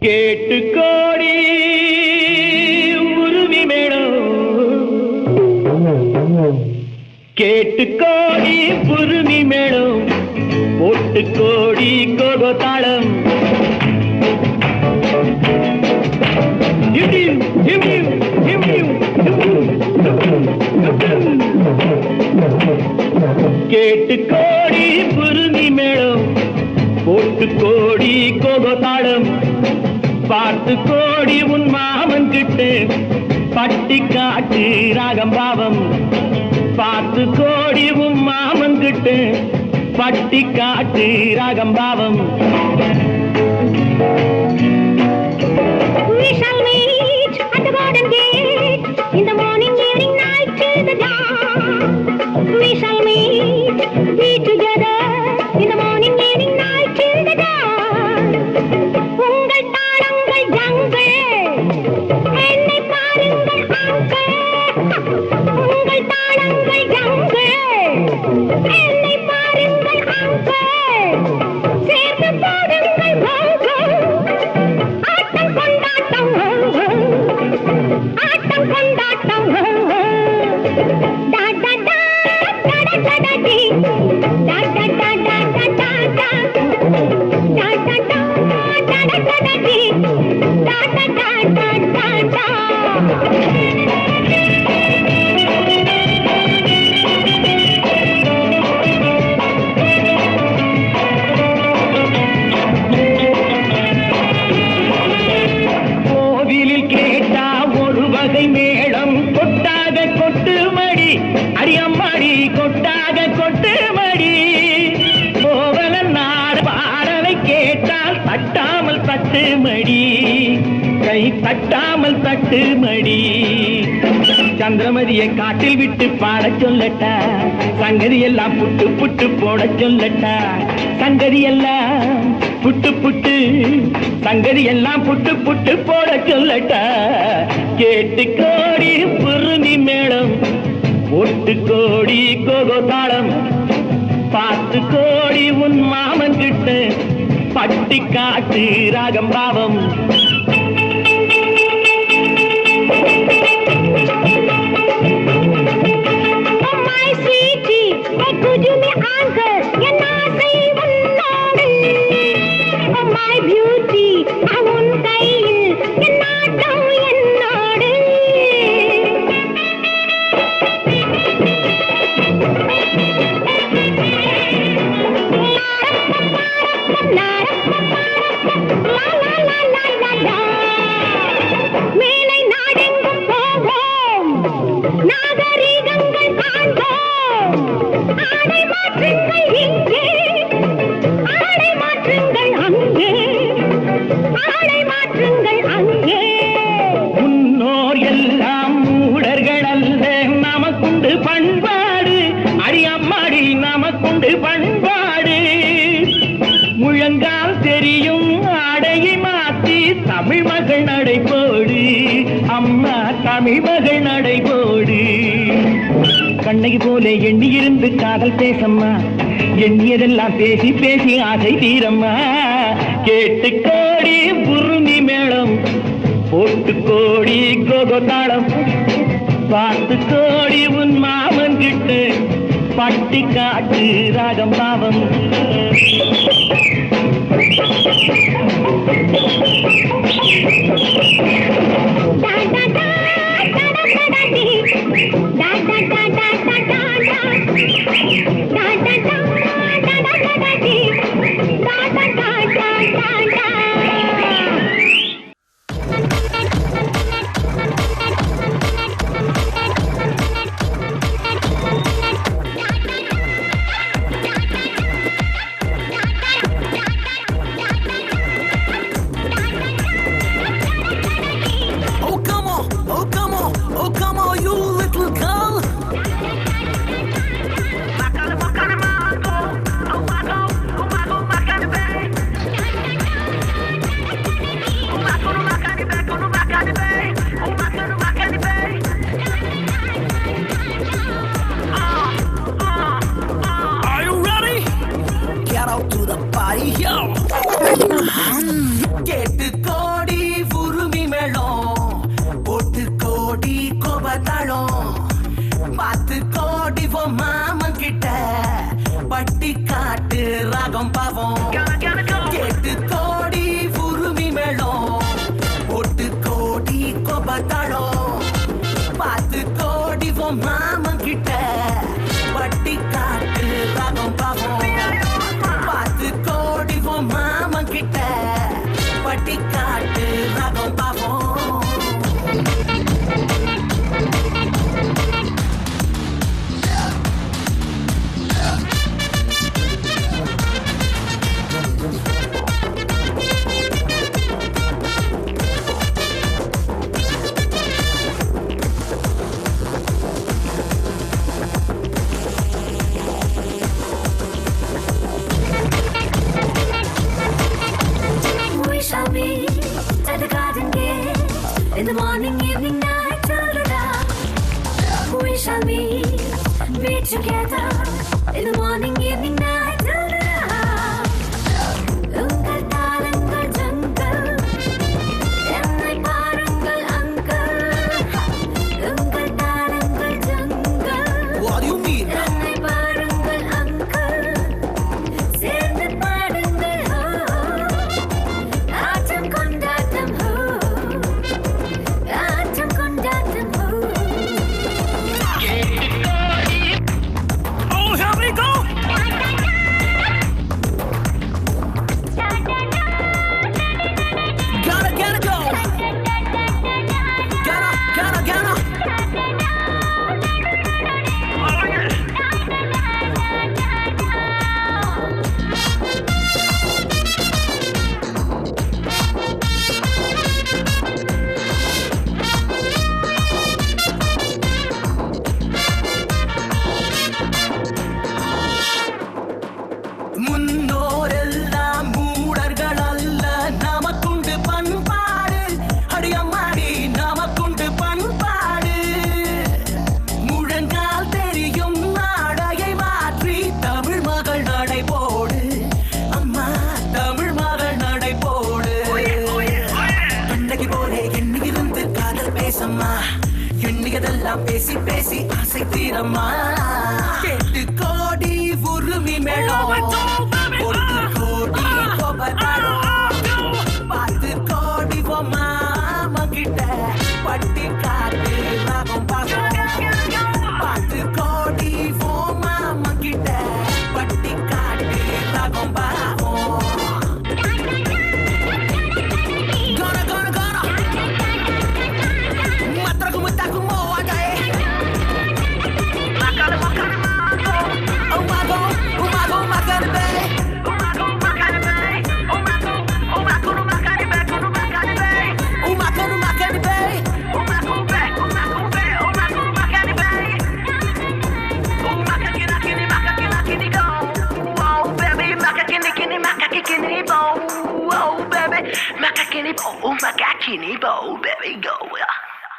கேட்டு கோடி உருவி மேடம், கேட்டு கோடி புருமி மேடம், போட்டு கோடி கோகோ தாளம். கேட்டு கோடி புருமி மேடம், போட்டு கோடி கோகோ தாளம். பார்த்து கோடி உன் மாமன் கிட்டு பட்டி காட்டு ராகம் பாவம். பார்த்து கோடி உன் மாமன் கிட்டு பட்டி காட்டு ராகம் பாவம். We shall meet at the garden gate in the morning, evening, night till the dawn. We shall meet, be together in the morning, evening, night till the dawn. உங்கள் தாளங்கள் ஜங்கள், என்னை பாருங்கள் ஆண்கள். உங்கள் தாளங்கள் ஜங்கள், என்னை பாருங்கள் ஆண்கள். சேர்ந்து பாடுங்கள் வாங்கள். ஆட்டம் கொண்டாட்டம், ஆட்டம் கொண்டாட்டம். டா டா டா டா டா டா டி, டா டா டா டா டா டா டா, டா டா டா டா டா டா டி, டா டா டா டா டா டா. கோவிலில் கேட்டா ஒரு வகை மேளம், கொட்டாக கொட்டு மடி அடியம்மாடி, கொட்டாக கொட்டு மடி. கோவல நாடு பாடலை கேட்டால் தட்டாமல் தட்டு மடி, கை தட்டாமல் தட்டு மடி. சந்திரமதியை காட்டில் விட்டு பாட சொல்லட்டா, சங்கதி எல்லாம் புட்டு புட்டு போட சொல்லட்டா. சங்கதி எல்லாம் புட்டு புட்டு, சங்கதி எல்லாம் புட்டு புட்டு போட சொல்லட்டா. கேட்டு கோடி புருமி மேளம், போட்டு கோடி கோகோ தாளம். பார்த்து கோடி உன் மாமன் கிட்ட பட்டி காட்டு ராகம் பாவம். My sweetie, could you be uncle? என் ஆசை உன்னோடு. My beauty, உன் கையில் என் நாட்டம் என்னோடு. மேலை நாடெங்கும் போவோம், நாகரீகங்கள் காண்போம். ஆடை மாற்றுங்கள் இங்கே, ஆடை மாற்றுங்கள் அங்கே, ஆடை மாற்றுங்கள் அங்கே. முன்னோர் எல்லாம் மூடர்கள் அல்ல, நமக்குண்டு பண்பாடு அடியம்மாடி, நமக்குண்டு பண்பாடு. முழங்கால் தெரியும் ஆடையை மாற்றி தமிழ் மகள் நடைபோடு, அம்மா தமிழ் மகள் நடைபோடு. கண்ணகி போல எண்ணி இருந்து காதல் பேசம்மா, எண்ணியதெல்லாம் பேசி பேசி ஆசை தீரம்மா. கேட்டு கோடி புருமி மேளம், போட்டு கோடி கோகோ தாளம். பார்த்து கோடி உன் மாமன் கிட்ட பட்டி காட்டு ராகம் பாவம். Da da da da da da da dee, da da da da da da da, da da da da da da da dee, da da da da da da. பட்டி காட்டு ரகம் பாவம். At the garden gate, in the morning, evening, night, till the dawn. We shall be together. In the morning, evening, night, till the dawn. Ungal tarangal jungle, ennai paarungal uncle. Ungal tarangal jungle. What do you mean? Ennai paarungal uncle. Serந்து பாடுங்கள் ho. ஆட்டம் கொண்டாட்டம் ho. ஆட்டம் கொண்டாட்டம் ho. Oh, here we go. Gotta go. Gotta. முன்னோரெல்லாம் மூடர்கள் அல்ல, நமக்குண்டு பண்பாடு. அடியம்மாடி நமக்குண்டு பண்பாடு. முழங்கால் தெரியும் நாடையை மாற்றி தமிழ் மகள் நடை போடு. அம்மா தமிழ் மகள் நடை போடு. அன்னைக்கு போலே எண்ணியிருந்து காதல் பேசம்மா, எண்ணியதெல்லாம் பேசி பேசி ஆசை தீரம்மா. 8 கோடி உருமி மேளம், 1 கோடி கோபதாரம், 10 கோடி மாமா கிட்ட பட்டி காட்டு ரகம் பாவம். 10 கோடி மாமா கிட்ட பட்டி காட்டு ரகம் பாவம். Gonna. Matraku mutaku mo agay. Makana. Umago, makana be. Umago, makana be. Umago, makana be. Umago, makana be. Umago, makana be. Makakini go. Oh baby, makakini bo. Oh baby, makakini bo, baby go.